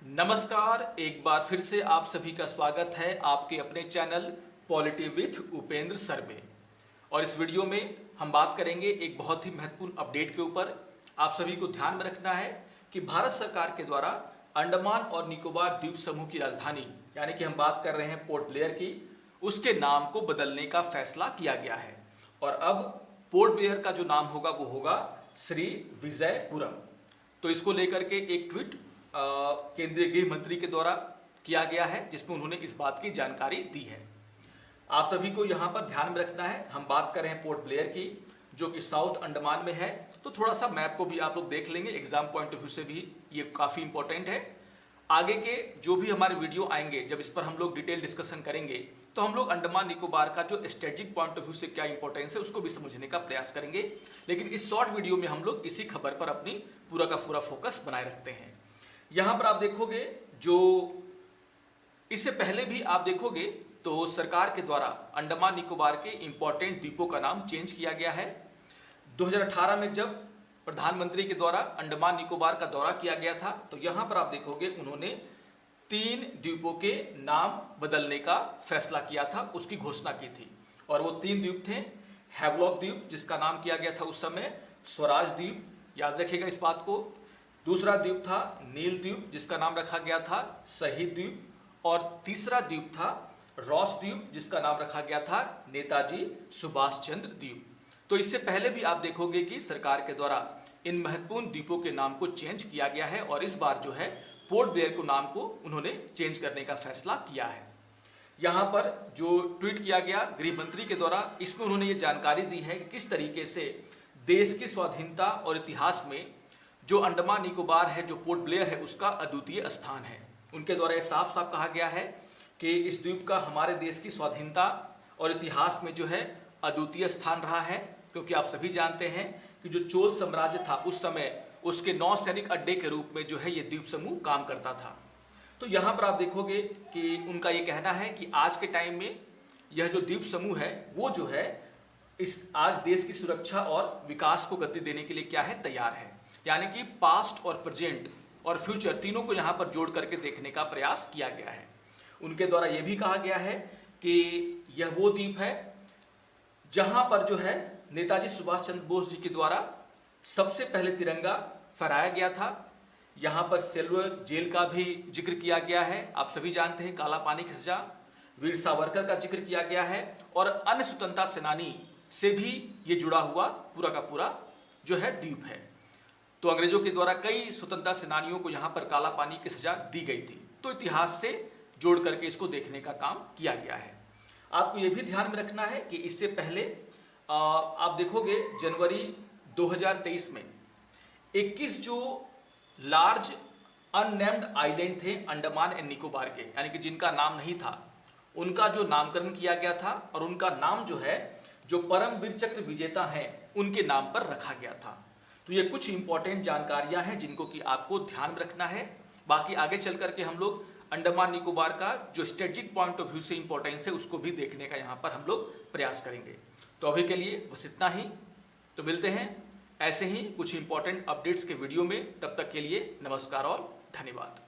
नमस्कार, एक बार फिर से आप सभी का स्वागत है आपके अपने channel polity with Upendra sir में। और इस वीडियो में हम बात करेंगे एक बहुत ही महत्वपूर्ण अपडेट के ऊपर। आप सभी को ध्यान में रखना है कि भारत सरकार के द्वारा अंडमान और निकोबार द्वीप समूह की राजधानी यानी कि हम बात कर रहे हैं पोर्ट ब्लेयर की, उसके नाम को बदलने का फैसला किया गया है। और अब पोर्ट ब्लेयर का जो नाम होगा वो होगा श्री विजयपुरम। तो इसको लेकर के एक ट्वीट केंद्रीय गृह मंत्री के द्वारा किया गया है जिसमें उन्होंने इस बात की जानकारी दी है। आप सभी को यहां पर ध्यान में रखना है, हम बात कर रहे हैं पोर्ट ब्लेयर की जो कि साउथ अंडमान में है। तो थोड़ा सा मैप को भी आप लोग देख लेंगे, एग्जाम पॉइंट ऑफ व्यू से भी ये काफी इंपॉर्टेंट है। आगे के जो भी हमारे वीडियो आएंगे जब इस पर हम लोग डिटेल डिस्कशन करेंगे तो हम लोग अंडमान निकोबार का जो स्ट्रेटेजिक पॉइंट ऑफ व्यू से क्या इंपॉर्टेंस है उसको भी समझने का प्रयास करेंगे। लेकिन इस शॉर्ट वीडियो में हम लोग इसी खबर पर अपनी पूरा का पूरा फोकस बनाए रखते हैं। यहां पर आप देखोगे जो इससे पहले भी आप देखोगे तो सरकार के द्वारा अंडमान निकोबार के इंपॉर्टेंट द्वीपों का नाम चेंज किया गया है। 2018 में जब प्रधानमंत्री के द्वारा अंडमान निकोबार का दौरा किया गया था तो यहां पर आप देखोगे उन्होंने 3 द्वीपों के नाम बदलने का फैसला किया था, उसकी घोषणा की थी। और वो 3 द्वीप थे, हैवलॉक द्वीप जिसका नाम किया गया था उस समय स्वराज द्वीप, याद रखिएगा इस बात को। दूसरा द्वीप था नील द्वीप जिसका नाम रखा गया था शहीद द्वीप। और तीसरा द्वीप था रॉस द्वीप जिसका नाम रखा गया था नेताजी सुभाष चंद्र द्वीप। तो इससे पहले भी आप देखोगे कि सरकार के द्वारा इन महत्वपूर्ण द्वीपों के नाम को चेंज किया गया है और इस बार जो है पोर्ट ब्लेयर को नाम को उन्होंने चेंज करने का फैसला किया है। यहां पर जो ट्वीट किया गया गृह मंत्री के द्वारा, इसमें उन्होंने ये जानकारी दी है कि किस तरीके से देश की स्वाधीनता और इतिहास में जो अंडमान निकोबार है, जो पोर्ट ब्लेयर है, उसका अद्वितीय स्थान है। उनके द्वारा यह साफ साफ कहा गया है कि इस द्वीप का हमारे देश की स्वाधीनता और इतिहास में जो है अद्वितीय स्थान रहा है, क्योंकि आप सभी जानते हैं कि जो चोल साम्राज्य था उस समय उसके नौसैनिक अड्डे के रूप में जो है ये द्वीप समूह काम करता था। तो यहाँ पर आप देखोगे कि उनका ये कहना है कि आज के टाइम में यह जो द्वीप समूह है वो जो है इस आज देश की सुरक्षा और विकास को गति देने के लिए क्या है, तैयार है। यानी कि पास्ट और प्रेजेंट और फ्यूचर तीनों को यहाँ पर जोड़ करके देखने का प्रयास किया गया है। उनके द्वारा यह भी कहा गया है कि यह वो द्वीप है जहां पर जो है नेताजी सुभाष चंद्र बोस जी के द्वारा सबसे पहले तिरंगा फहराया गया था। यहाँ पर सेलुलर जेल का भी जिक्र किया गया है, आप सभी जानते हैं, काला पानी की सजा, वीर सावरकर का जिक्र किया गया है और अन्य स्वतंत्रता सेनानी से भी ये जुड़ा हुआ पूरा का पूरा जो है द्वीप है। तो अंग्रेजों के द्वारा कई स्वतंत्रता सेनानियों को यहाँ पर काला पानी की सजा दी गई थी। तो इतिहास से जोड़ करके इसको देखने का काम किया गया है। आपको ये भी ध्यान में रखना है कि इससे पहले आप देखोगे जनवरी 2023 में 21 जो लार्ज अननेम्ड आइलैंड थे अंडमान एंड निकोबार के, यानी कि जिनका नाम नहीं था, उनका जो नामकरण किया गया था और उनका नाम जो है जो परमवीर चक्र विजेता हैं उनके नाम पर रखा गया था। तो ये कुछ इंपॉर्टेंट जानकारियां हैं जिनको कि आपको ध्यान में रखना है। बाकी आगे चल करके हम लोग अंडमान निकोबार का जो स्ट्रेटेजिक पॉइंट ऑफ व्यू से इंपॉर्टेंस है उसको भी देखने का यहाँ पर हम लोग प्रयास करेंगे। तो अभी के लिए बस इतना ही। तो मिलते हैं ऐसे ही कुछ इंपॉर्टेंट अपडेट्स के वीडियो में, तब तक के लिए नमस्कार और धन्यवाद।